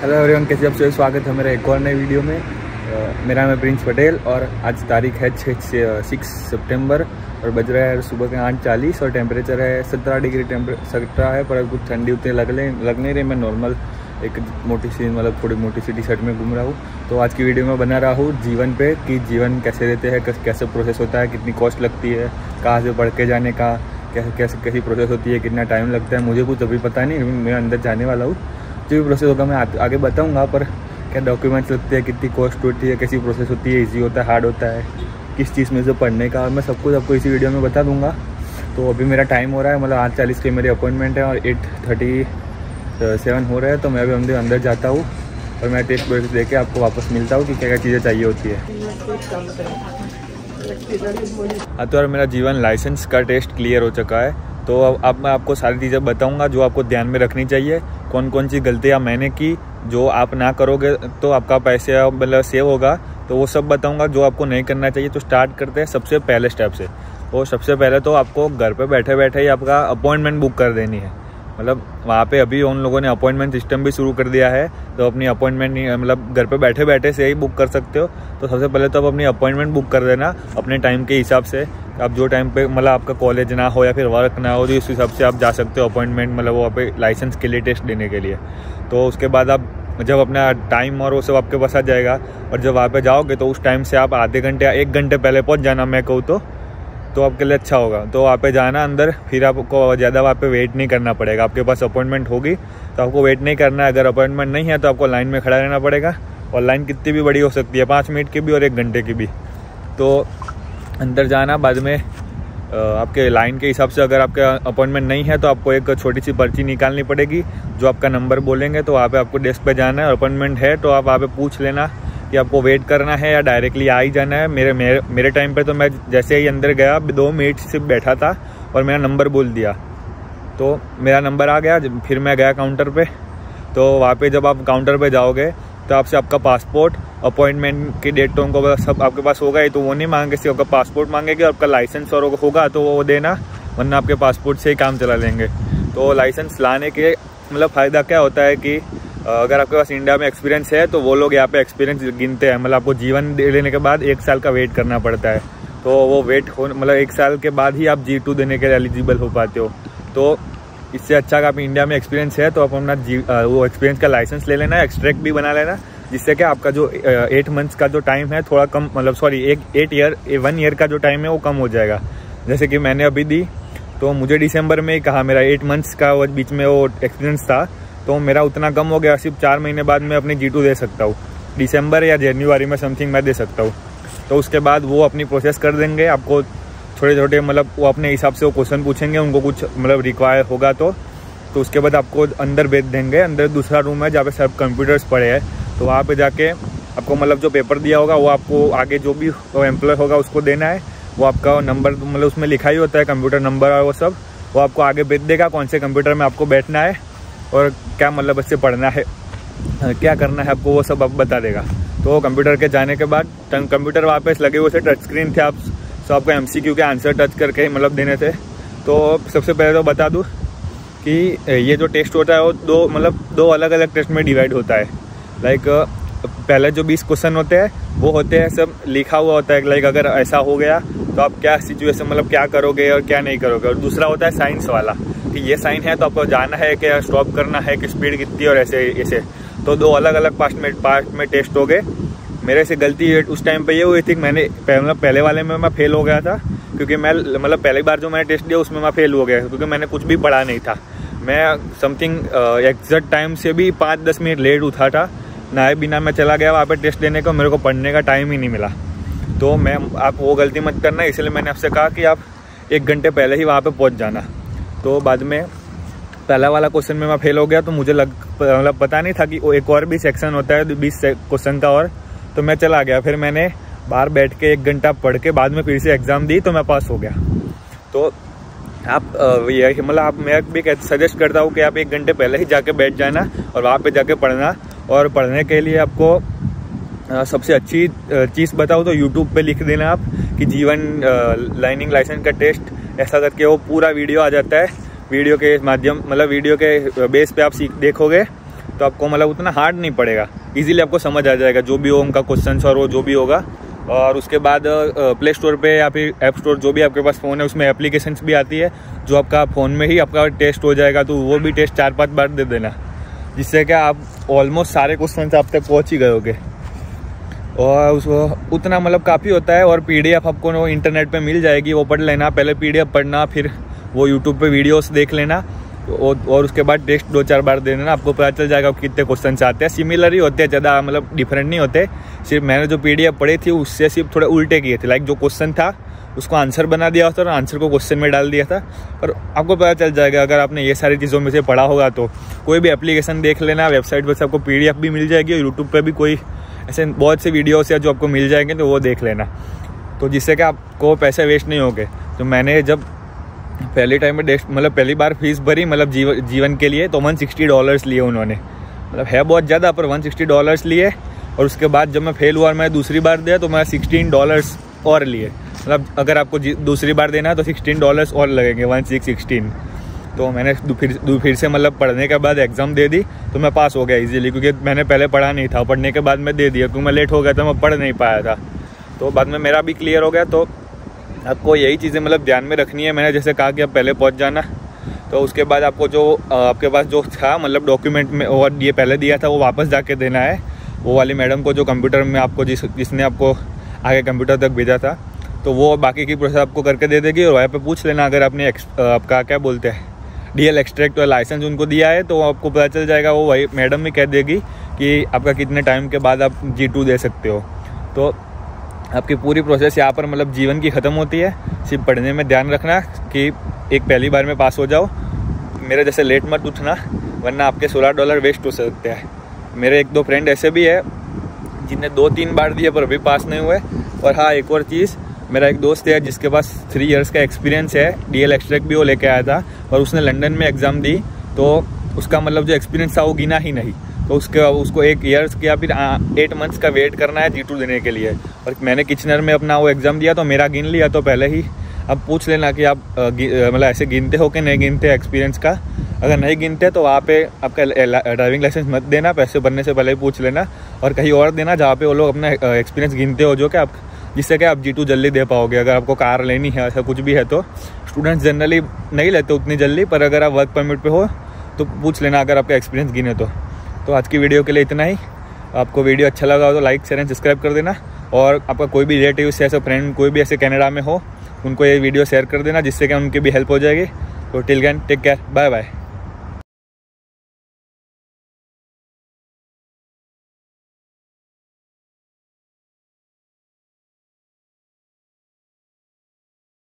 Hello everyone, कैसे आप सभी। स्वागत है मेरे एक और नए वीडियो में। मेरा नाम है प्रिंस पटेल और आज तारीख है 6 सितंबर और बज रहा है सुबह के 8:40 और टेम्परेचर है 17 डिग्री 17 है, पर कुछ ठंडी उतनी लग नहीं रही। मैं नॉर्मल एक मोटी सी थोड़ी मोटी सी टी शर्ट में घूम रहा हूँ। तो आज की वीडियो में बना रहा हूँ जीवन पे कि जीवन कैसे रहते हैं, कैसे प्रोसेस होता है, कितनी कॉस्ट लगती है, कहाँ से पढ़ के जाने का कैसी प्रोसेस होती है, कितना टाइम लगता है। मुझे कुछ अभी पता नहीं, मैं अंदर जाने वाला हूँ। जो भी प्रोसेस होगा मैं आगे बताऊंगा, पर क्या डॉक्यूमेंट्स लगते हैं, कितनी कॉस्ट होती है, कैसी प्रोसेस होती है, इजी होता है, हार्ड होता है, किस चीज़ में से पढ़ने का, मैं सब कुछ आपको इसी वीडियो में बता दूंगा। तो अभी मेरा टाइम हो रहा है, मतलब 8:40 की मेरी अपॉइंटमेंट है और 8:37 हो रहा है। तो मैं अभी अंदर जाता हूँ और मैं टेस्ट वेस्ट दे के आपको वापस मिलता हूँ कि क्या क्या चीज़ें चाहिए होती है। हाँ, तो यार मेरा जीवन लाइसेंस का टेस्ट क्लियर हो चुका है। तो अब मैं आपको सारी चीज़ें बताऊंगा जो आपको ध्यान में रखनी चाहिए, कौन कौन सी गलतियां मैंने की, जो आप ना करोगे तो आपका पैसे मतलब सेव होगा, तो वो सब बताऊंगा जो आपको नहीं करना चाहिए। तो स्टार्ट करते हैं सबसे पहले स्टेप से। और सबसे पहले तो आपको घर पे बैठे बैठे ही आपका अपॉइंटमेंट बुक कर देनी है। मतलब वहाँ पे अभी उन लोगों ने अपॉइंटमेंट सिस्टम भी शुरू कर दिया है, तो अपनी अपॉइंटमेंट मतलब घर पे बैठे बैठे से ही बुक कर सकते हो। तो सबसे पहले तो आप अपनी अपॉइंटमेंट बुक कर देना अपने टाइम के हिसाब से। आप जो टाइम पे मतलब आपका कॉलेज ना हो या फिर वर्क ना हो, तो इस हिसाब से आप जा सकते हो अपॉइंटमेंट, मतलब वहाँ पे लाइसेंस के लिए टेस्ट देने के लिए। तो उसके बाद आप जब अपना टाइम और वो सब आपके पास आ जाएगा और जब वहाँ पे जाओगे तो उस टाइम से आप आधे घंटे या 1 घंटे पहले पहुँच जाना, मैं कहूँ तो आपके लिए अच्छा होगा। तो वहाँ पे जाना अंदर, फिर आपको ज़्यादा वहाँ पे वेट नहीं करना पड़ेगा। आपके पास अपॉइंटमेंट होगी तो आपको वेट नहीं करना है। अगर अपॉइंटमेंट नहीं है तो आपको लाइन में खड़ा रहना पड़ेगा, और लाइन कितनी भी बड़ी हो सकती है, 5 मिनट की भी और 1 घंटे की भी। तो अंदर जाना, बाद में आपके लाइन के हिसाब से अगर आपका अपॉइंटमेंट नहीं है तो आपको एक छोटी सी पर्ची निकालनी पड़ेगी, जो आपका नंबर बोलेंगे तो वहाँ पे आपको डेस्क पे जाना है। अपॉइंटमेंट है तो आप वहाँ पे पूछ लेना कि आपको वेट करना है या डायरेक्टली आ ही जाना है। मेरे टाइम पे तो मैं जैसे ही अंदर गया 2 मिनट सिर्फ बैठा था और मेरा नंबर बोल दिया, तो मेरा नंबर आ गया। फिर मैं गया काउंटर पे। तो वहाँ पे जब आप काउंटर पे जाओगे तो आपसे आपका पासपोर्ट, अपॉइंटमेंट की डेट तो उनको सब आपके पास होगा ही, तो वो नहीं मांगेंगे, सिर्फ आपका पासपोर्ट मांगेंगे। आपका लाइसेंस और होगा तो वो देना, वरना आपके पासपोर्ट से ही काम चला लेंगे। तो लाइसेंस लाने के मतलब फ़ायदा क्या होता है कि अगर आपके पास इंडिया में एक्सपीरियंस है तो वो लोग यहाँ पे एक्सपीरियंस गिनते हैं। मतलब आपको जीवन दे लेने के बाद 1 साल का वेट करना पड़ता है। तो वो वेट हो मतलब 1 साल के बाद ही आप G2 देने के लिए एलिजिबल हो पाते हो। तो इससे अच्छा कि आप इंडिया में एक्सपीरियंस है तो आप अपना वो एक्सपीरियंस का लाइसेंस ले लेना, एक्सट्रैक्ट भी बना लेना, जिससे कि आपका जो 8 मंथ्स का जो टाइम है थोड़ा कम, मतलब सॉरी 1 ईयर का जो टाइम है वो कम हो जाएगा। जैसे कि मैंने अभी दी तो मुझे दिसंबर में ही कहा, मेरा 8 मंथ्स का वो बीच में वो एक्सपीरियंस था, तो मेरा उतना कम हो गया। सिर्फ 4 महीने बाद मैं अपनी G2 दे सकता हूँ, दिसंबर या जनवरी में समथिंग मैं दे सकता हूँ। तो उसके बाद वो अपनी प्रोसेस कर देंगे आपको छोटे छोटे, मतलब वो अपने हिसाब से वो क्वेश्चन पूछेंगे, उनको कुछ मतलब रिक्वायर होगा तो उसके बाद आपको अंदर भेज देंगे। अंदर दूसरा रूम है जहाँ पे सब कंप्यूटर्स पड़े हैं, तो वहाँ पे जाके आपको मतलब जो पेपर दिया होगा वो आपको आगे जो भी एम्प्लॉय होगा उसको देना है। वो आपका नंबर मतलब उसमें लिखा ही होता है कंप्यूटर नंबर और वो सब, वो आपको आगे भेज देगा कौन से कंप्यूटर में आपको बैठना है और क्या मतलब उससे पढ़ना है, क्या करना है आपको, वो सब आप बता देगा। तो कंप्यूटर के जाने के बाद कंप्यूटर वहाँ पे लगे हुए थे, टच स्क्रीन थे, आप सब आपको MCQ के आंसर टच करके मतलब देने थे। तो सबसे पहले तो बता दूँ कि ये जो टेस्ट होता है वो दो अलग अलग टेस्ट में डिवाइड होता है। लाइक पहले जो 20 क्वेश्चन होते हैं वो होते हैं सब लिखा हुआ होता है, लाइक अगर ऐसा हो गया तो आप क्या सिचुएशन मतलब क्या करोगे और क्या नहीं करोगे। और दूसरा होता है साइंस वाला कि ये साइन है तो आपको जाना है कि स्टॉप करना है कि स्पीड कितनी और ऐसे। तो 2 अलग अलग पार्ट में टेस्ट हो गए। मेरे से गलती उस टाइम पे ये हुई थी कि मैंने पहले वाले में मैं फेल हो गया था, क्योंकि मैं मतलब पहली बार जो मैंने टेस्ट दिया उसमें मैं फेल हो गया, क्योंकि मैंने कुछ भी पढ़ा नहीं था। मैं समथिंग एग्जैक्ट टाइम से भी 5-10 मिनट लेट उठा था, नहाए बिना मैं चला गया वहाँ पे टेस्ट देने को, मेरे को पढ़ने का टाइम ही नहीं मिला। तो आप वो गलती मत करना, इसलिए मैंने आपसे कहा कि आप 1 घंटे पहले ही वहाँ पे पहुँच जाना। तो बाद में पहला वाला क्वेश्चन में मैं फेल हो गया, तो मुझे मतलब पता नहीं था कि वो एक और भी सेक्शन होता है 20 क्वेश्चन का, और तो मैं चला गया। फिर मैंने बाहर बैठ के 1 घंटा पढ़ के बाद में फिर से एग्ज़ाम दी तो मैं पास हो गया। तो आप मतलब मैं भी सजेस्ट करता हूँ कि आप 1 घंटे पहले ही जाके बैठ जाना और वहाँ पे जाके पढ़ना। और पढ़ने के लिए आपको सबसे अच्छी चीज़ बताऊँ तो यूट्यूब पे लिख देना आप कि जीवन लर्निंग लाइसेंस का टेस्ट, ऐसा करके वो पूरा वीडियो आ जाता है। वीडियो के माध्यम मतलब वीडियो के बेस पे आप देखोगे तो तो आपको मतलब उतना हार्ड नहीं पड़ेगा, इजीली आपको समझ आ जाएगा जो भी हो उनका क्वेश्चन और वो जो भी होगा। और उसके बाद प्ले स्टोर पे या फिर ऐप स्टोर जो भी आपके पास फ़ोन है उसमें एप्लीकेशंस भी आती है जो आपका फ़ोन में ही आपका टेस्ट हो जाएगा, तो वो भी टेस्ट 4-5 बार दे देना, जिससे कि आप ऑलमोस्ट सारे क्वेश्चन आप तक पहुँच ही गए होगे। और उसको उतना मतलब काफ़ी होता है। और PDF आपको इंटरनेट पे मिल जाएगी, वो पढ़ लेना, पहले PDF पढ़ना, फिर वो यूट्यूब पे वीडियोस देख लेना और उसके बाद टेस्ट 2-4 बार दे देना, आपको पता चल जाएगा कितने क्वेश्चन आते हैं। सिमिलर ही होते हैं, ज़्यादा मतलब डिफरेंट नहीं होते। सिर्फ मैंने जो PDF पढ़ी थी उससे सिर्फ थोड़े उल्टे किए थे, लाइक जो क्वेश्चन था उसको आंसर बना दिया था और आंसर को क्वेश्चन में डाल दिया था। और आपको पता चल जाएगा अगर आपने ये सारी चीज़ों में से पढ़ा होगा तो। कोई भी एप्लीकेशन देख लेना, वेबसाइट पर से आपको PDF भी मिल जाएगी और यूट्यूब पर भी कोई ऐसे बहुत से वीडियोस है जो आपको मिल जाएंगे, तो वो देख लेना, तो जिससे कि आपको पैसे वेस्ट नहीं होंगे। तो मैंने जब पहले टाइम में मतलब पहली बार फीस भरी मतलब जीवन के लिए, तो $160 लिए उन्होंने, मतलब है बहुत ज़्यादा, पर $160 लिए। और उसके बाद जब मैं फेल हुआ और मैं दूसरी बार दिया तो मैं $16 और लिए, मतलब अगर आपको दूसरी बार देना है तो $16 और लगेंगे, 1616। तो मैंने फिर से मतलब पढ़ने के बाद एग्ज़ाम दे दी, तो मैं पास हो गया इजीली, क्योंकि मैंने पहले पढ़ा नहीं था। पढ़ने के बाद मैं दे दिया, क्योंकि मैं लेट हो गया था, मैं पढ़ नहीं पाया था। तो बाद में मेरा भी क्लियर हो गया। तो आपको यही चीज़ें मतलब ध्यान में रखनी है। मैंने जैसे कहा कि आप पहले पहुंच जाना, तो उसके बाद आपको जो आपके पास जो था मतलब डॉक्यूमेंट में और ये पहले दिया था वो वापस जाके देना है वो वाली मैडम को, जो कंप्यूटर में आपको जिसने आपको आगे कंप्यूटर तक भेजा था। तो वो बाकी की प्रोसेस आपको करके दे देगी। और वहाँ पे पूछ लेना अगर आपने आपका क्या बोलते हैं DL एक्सट्रैक्ट और लाइसेंस उनको दिया है, तो आपको पता चल जाएगा, वो वही मैडम भी कह देगी कि आपका कितने टाइम के बाद आप G2 दे सकते हो। तो आपकी पूरी प्रोसेस यहाँ पर मतलब जीवन की ख़त्म होती है। सिर्फ पढ़ने में ध्यान रखना कि एक पहली बार में पास हो जाओ, मेरे जैसे लेट मत उठना, वरना आपके $16 वेस्ट हो सकते हैं। मेरे 1-2 फ्रेंड ऐसे भी है जिनने 2-3 बार दिए पर अभी पास नहीं हुए। और हाँ, एक और चीज़, मेरा एक दोस्त है जिसके पास 3 इयर्स का एक्सपीरियंस है, DL एक्सट्रैक्ट भी वो लेके आया था और उसने लंदन में एग्ज़ाम दी, तो उसका मतलब जो एक्सपीरियंस था वो गिना ही नहीं। तो उसको 1 ईयर्स या फिर 8 मंथ्स का वेट करना है G2 देने के लिए। और मैंने किचनर में अपना वो एग्ज़ाम दिया तो मेरा गिन लिया तो पहले ही। अब पूछ लेना कि आप मतलब ऐसे गिनते हो कि नहीं गिनते एक्सपीरियंस का। अगर नहीं गिनते तो वहाँ पे आपका ड्राइविंग लाइसेंस मत देना, पैसे भरने से पहले ही पूछ लेना, और कहीं और देना जहाँ पे वो लोग अपना एक्सपीरियंस गिनते हो, जो कि आप जिससे कि आप G2 जल्दी दे पाओगे। अगर आपको कार लेनी है ऐसा कुछ भी है तो स्टूडेंट्स जनरली नहीं लेते उतनी जल्दी, पर अगर आप वर्क परमिट पे हो तो पूछ लेना अगर आपका एक्सपीरियंस गिने तो आज की वीडियो के लिए इतना ही। आपको वीडियो अच्छा लगा हो तो लाइक शेयर एंड सब्सक्राइब कर देना। और आपका कोई भी रिलेटिव से ऐसा फ्रेंड कोई भी ऐसे कनाडा में हो, उनको ये वीडियो शेयर कर देना, जिससे कि उनकी भी हेल्प हो जाएगी। तो till then take care, bye bye.